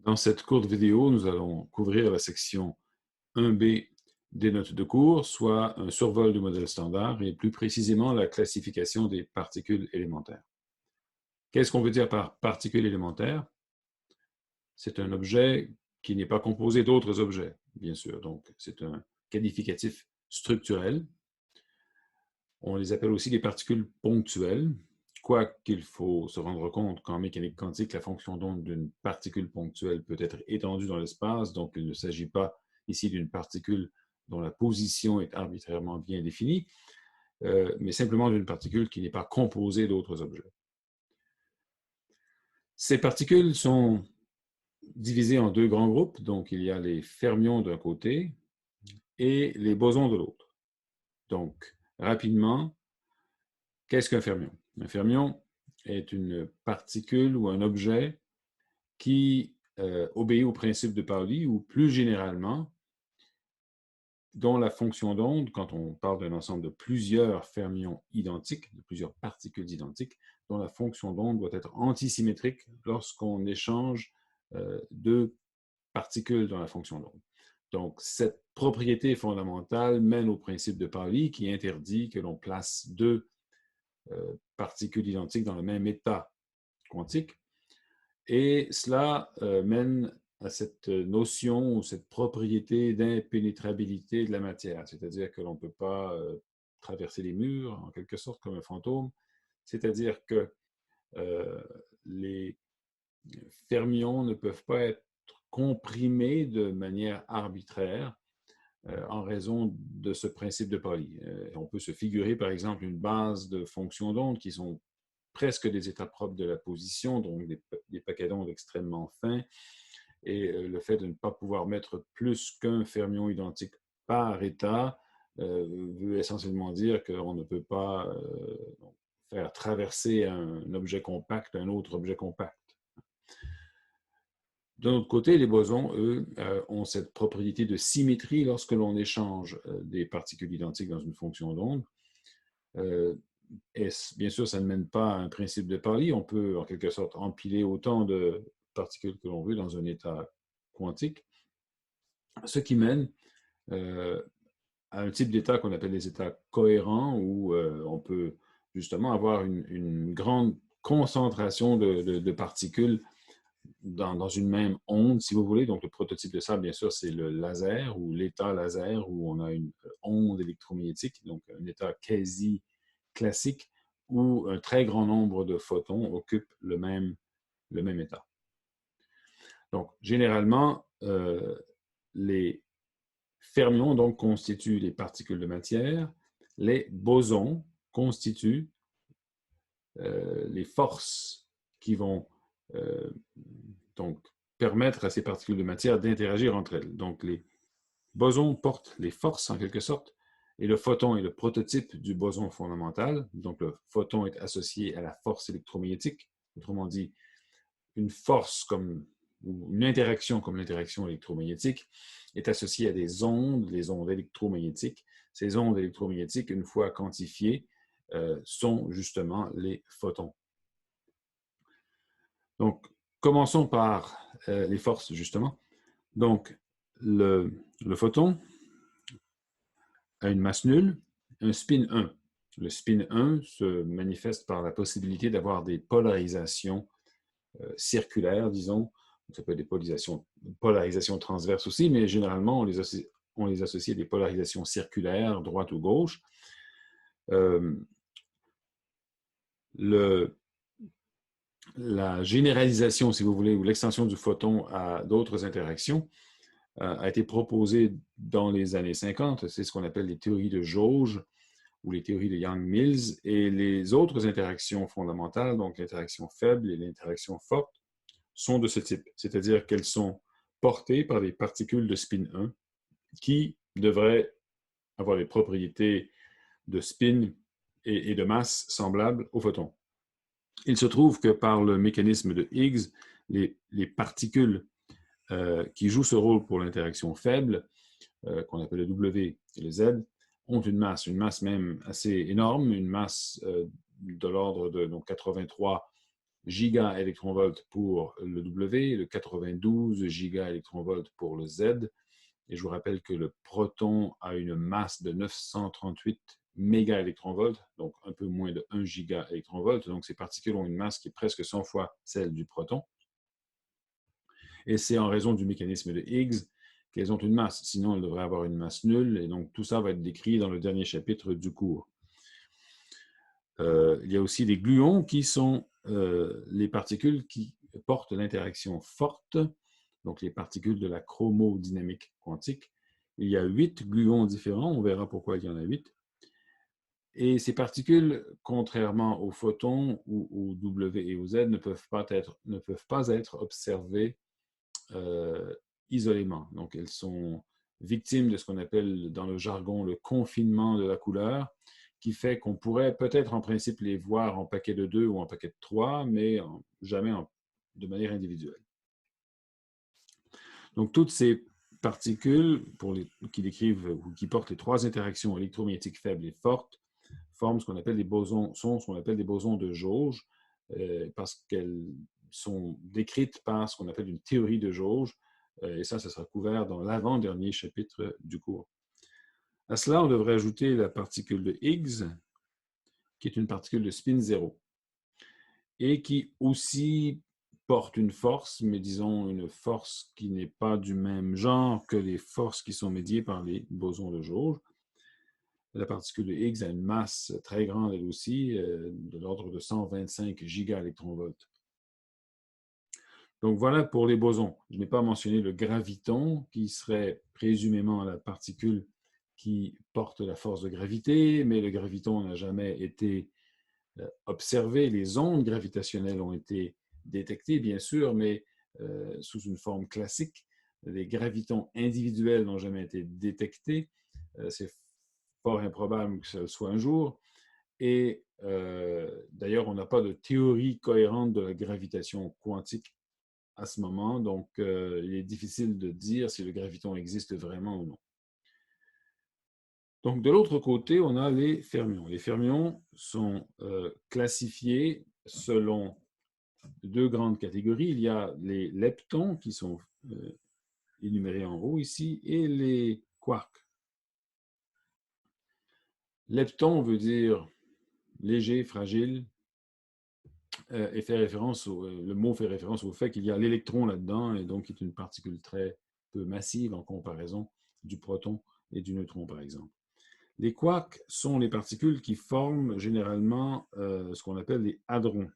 Dans cette courte vidéo, nous allons couvrir la section 1B des notes de cours, soit un survol du modèle standard et plus précisément la classification des particules élémentaires. Qu'est-ce qu'on veut dire par particules élémentaires? C'est un objet qui n'est pas composé d'autres objets, bien sûr. Donc, c'est un qualificatif structurel. On les appelle aussi des particules ponctuelles, quoiqu'il faut se rendre compte qu'en mécanique quantique, la fonction d'onde d'une particule ponctuelle peut être étendue dans l'espace, donc il ne s'agit pas ici d'une particule dont la position est arbitrairement bien définie, mais simplement d'une particule qui n'est pas composée d'autres objets. Ces particules sont divisées en deux grands groupes, donc il y a les fermions d'un côté et les bosons de l'autre. Donc, rapidement, qu'est-ce qu'un fermion? Un fermion est une particule ou un objet qui obéit au principe de Pauli ou plus généralement, dont la fonction d'onde, quand on parle d'un ensemble de plusieurs fermions identiques, de plusieurs particules identiques, dont la fonction d'onde doit être antisymétrique lorsqu'on échange deux particules dans la fonction d'onde. Donc, cette propriété fondamentale mène au principe de Pauli qui interdit que l'on place deux particules identiques dans le même état quantique. Et cela mène à cette notion ou cette propriété d'impénétrabilité de la matière, c'est-à-dire que l'on ne peut pas traverser les murs, en quelque sorte, comme un fantôme, c'est-à-dire que les fermions ne peuvent pas être comprimés de manière arbitraire en raison de ce principe de Pauli. On peut se figurer, par exemple, une base de fonctions d'onde qui sont presque des états propres de la position, donc des paquets d'ondes extrêmement fins, et le fait de ne pas pouvoir mettre plus qu'un fermion identique par état veut essentiellement dire qu'on ne peut pas faire traverser un objet compact un autre objet compact. De l'autre côté, les bosons, eux, ont cette propriété de symétrie lorsque l'on échange des particules identiques dans une fonction d'onde. Et bien sûr, ça ne mène pas à un principe de Pauli. On peut, en quelque sorte, empiler autant de particules que l'on veut dans un état quantique, ce qui mène à un type d'état qu'on appelle les états cohérents, où on peut justement avoir une grande concentration de particules dans une même onde, si vous voulez. Donc, le prototype de ça, bien sûr, c'est le laser ou l'état laser, où on a une onde électromagnétique, donc un état quasi classique, où un très grand nombre de photons occupent le même état. Donc, généralement, les fermions donc, constituent les particules de matière, les bosons constituent les forces qui vont donc permettre à ces particules de matière d'interagir entre elles. Donc, les bosons portent les forces, en quelque sorte, et le photon est le prototype du boson fondamental. Donc, le photon est associé à la force électromagnétique. Autrement dit, une force ou une interaction comme l'interaction électromagnétique est associée à des ondes, les ondes électromagnétiques. Ces ondes électromagnétiques, une fois quantifiées, sont justement les photons. Donc, commençons par les forces, justement. Donc, le photon a une masse nulle, un spin 1. Le spin 1 se manifeste par la possibilité d'avoir des polarisations circulaires, disons. Ça peut être des polarisations transverses aussi, mais généralement, on les associe à des polarisations circulaires, droite ou gauche. La généralisation, si vous voulez, ou l'extension du photon à d'autres interactions a été proposée dans les années 50. C'est ce qu'on appelle les théories de jauge ou les théories de Yang-Mills. Et les autres interactions fondamentales, donc l'interaction faible et l'interaction forte, sont de ce type. C'est-à-dire qu'elles sont portées par des particules de spin 1 qui devraient avoir des propriétés de spin et de masse semblables aux photons. Il se trouve que par le mécanisme de Higgs, les particules qui jouent ce rôle pour l'interaction faible, qu'on appelle le W et le Z, ont une masse même assez énorme, une masse de l'ordre de donc 83 gigaélectronvolts pour le W, le 92 gigaélectronvolts pour le Z. Et je vous rappelle que le proton a une masse de 938 mégaélectronvolts, donc un peu moins de 1 gigaélectronvolt. Donc ces particules ont une masse qui est presque 100 fois celle du proton. Et c'est en raison du mécanisme de Higgs qu'elles ont une masse. Sinon, elles devraient avoir une masse nulle. Et donc tout ça va être décrit dans le dernier chapitre du cours. Il y a aussi des gluons qui sont les particules qui portent l'interaction forte, donc les particules de la chromodynamique quantique. Il y a 8 gluons différents, on verra pourquoi il y en a 8. Et ces particules, contrairement aux photons ou aux W et aux Z, ne peuvent pas être observées isolément. Donc elles sont victimes de ce qu'on appelle dans le jargon le confinement de la couleur, qui fait qu'on pourrait peut-être en principe les voir en paquet de 2 ou en paquet de 3, mais jamais de manière individuelle. Donc toutes ces particules qui décrivent ou qui portent les 3 interactions électromagnétiques faibles et fortes forment ce qu'on appelle des bosons, de jauge, parce qu'elles sont décrites par ce qu'on appelle une théorie de jauge, et ça sera couvert dans l'avant-dernier chapitre du cours. À cela, on devrait ajouter la particule de Higgs, qui est une particule de spin 0, et qui aussi porte une force, mais disons une force qui n'est pas du même genre que les forces qui sont médiées par les bosons de jauge. La particule de Higgs a une masse très grande, elle aussi, de l'ordre de 125 gigaélectronvolts. Donc voilà pour les bosons. Je n'ai pas mentionné le graviton, qui serait présumément la particule qui porte la force de gravité, mais le graviton n'a jamais été observé. Les ondes gravitationnelles ont été détectées, bien sûr, mais sous une forme classique. Les gravitons individuels n'ont jamais été détectés. C'est fort improbable que ce le soit un jour. Et d'ailleurs, on n'a pas de théorie cohérente de la gravitation quantique à ce moment, donc il est difficile de dire si le graviton existe vraiment ou non. Donc, de l'autre côté, on a les fermions. Les fermions sont classifiés selon 2 grandes catégories. Il y a les leptons qui sont énumérés en haut ici et les quarks. Lepton veut dire léger, fragile, et le mot fait référence au fait qu'il y a l'électron là-dedans, et donc qui est une particule très peu massive en comparaison du proton et du neutron, par exemple. Les quarks sont les particules qui forment généralement ce qu'on appelle les hadrons.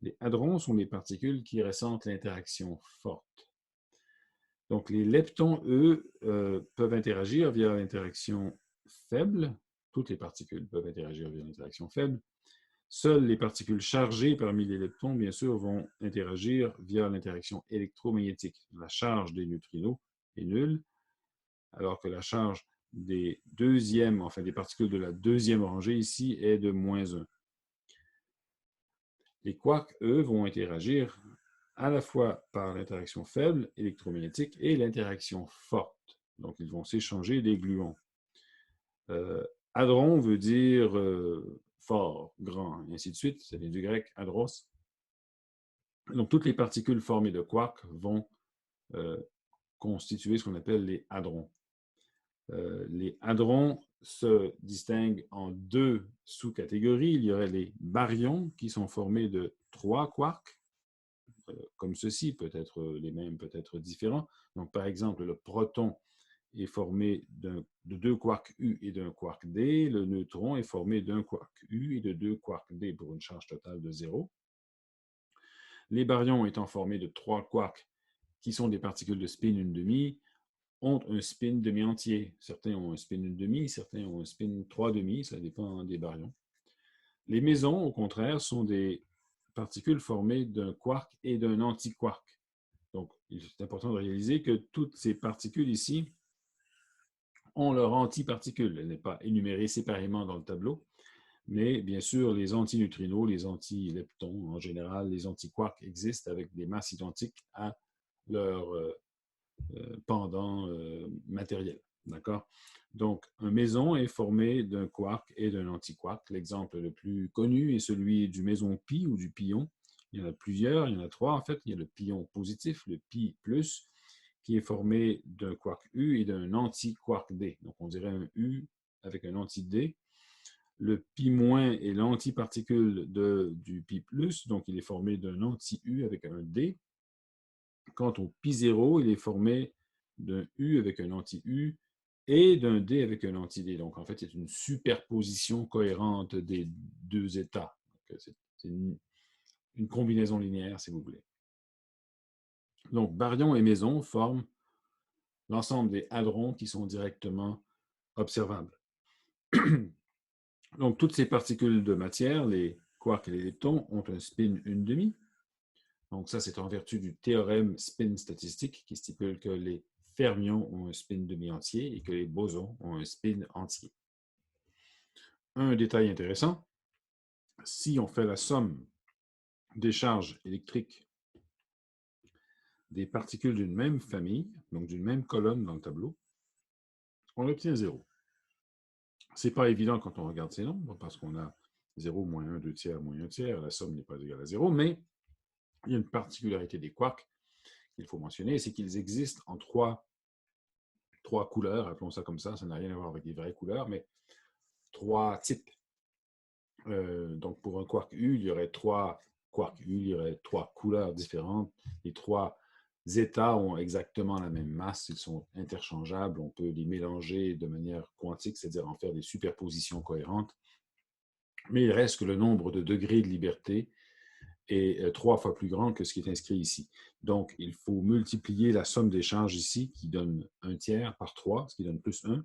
Les hadrons sont les particules qui ressentent l'interaction forte. Donc les leptons, eux, peuvent interagir via l'interaction faible. Toutes les particules peuvent interagir via l'interaction faible. Seules les particules chargées parmi les leptons, bien sûr, vont interagir via l'interaction électromagnétique. La charge des neutrinos est nulle, alors que la charge des particules de la deuxième rangée ici est de -1. Les quarks, eux, vont interagir à la fois par l'interaction faible électromagnétique et l'interaction forte. Donc, ils vont s'échanger des gluons. Hadron veut dire fort, grand, et ainsi de suite. Ça vient du grec hadros. Donc, toutes les particules formées de quarks vont constituer ce qu'on appelle les hadrons. Les hadrons se distinguent en 2 sous-catégories. Il y aurait les baryons qui sont formés de 3 quarks, comme ceci, peut-être les mêmes, peut-être différents. Donc, par exemple, le proton est formé de 2 quarks U et d'un quark D. Le neutron est formé d'un quark U et de 2 quarks D pour une charge totale de 0. Les baryons étant formés de 3 quarks qui sont des particules de spin 1/2, ont un spin demi-entier. Certains ont un spin 1/2, certains ont un spin 3/2, ça dépend des baryons. Les mésons, au contraire, sont des particules formées d'un quark et d'un antiquark. Donc, il est important de réaliser que toutes ces particules ici ont leur antiparticule. Elle n'est pas énumérée séparément dans le tableau, mais bien sûr, les antineutrinos, les antileptons, en général, les antiquarks existent avec des masses identiques à leur pendant matériel. D'accord? Donc, un méson est formé d'un quark et d'un antiquark. L'exemple le plus connu est celui du méson pi ou du pion. Il y en a plusieurs, il y en a trois en fait. Il y a le pion positif, le pi plus, qui est formé d'un quark U et d'un anti-quark D. Donc on dirait un U avec un anti-D. Le pi- est l'antiparticule du pi plus, donc il est formé d'un anti-U avec un D. Quant au pi 0, il est formé d'un U avec un anti-U et d'un D avec un anti-D. Donc en fait, c'est une superposition cohérente des deux états. C'est une combinaison linéaire, si vous voulez. Donc baryon et méson forment l'ensemble des hadrons qui sont directement observables. Donc toutes ces particules de matière, les quarks et les leptons, ont un spin 1,5. Donc ça, c'est en vertu du théorème spin statistique qui stipule que les fermions ont un spin demi-entier et que les bosons ont un spin entier. Un détail intéressant, si on fait la somme des charges électriques des particules d'une même famille, donc d'une même colonne dans le tableau, on obtient 0. Ce n'est pas évident quand on regarde ces nombres, parce qu'on a 0, moins 1, 2 tiers, moins 1 tiers, la somme n'est pas égale à 0, mais il y a une particularité des quarks qu'il faut mentionner, c'est qu'ils existent en trois couleurs, appelons ça comme ça n'a rien à voir avec des vraies couleurs, mais trois types. Donc pour un quark U, il y aurait trois quarks U, il y aurait trois couleurs différentes. Les trois états ont exactement la même masse, ils sont interchangeables, on peut les mélanger de manière quantique, c'est-à-dire en faire des superpositions cohérentes. Mais il reste que le nombre de degrés de liberté est 3 fois plus grand que ce qui est inscrit ici. Donc, il faut multiplier la somme des charges ici, qui donne 1 tiers, par 3, ce qui donne plus 1.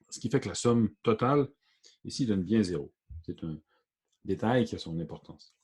Ce qui fait que la somme totale, ici, donne bien 0. C'est un détail qui a son importance.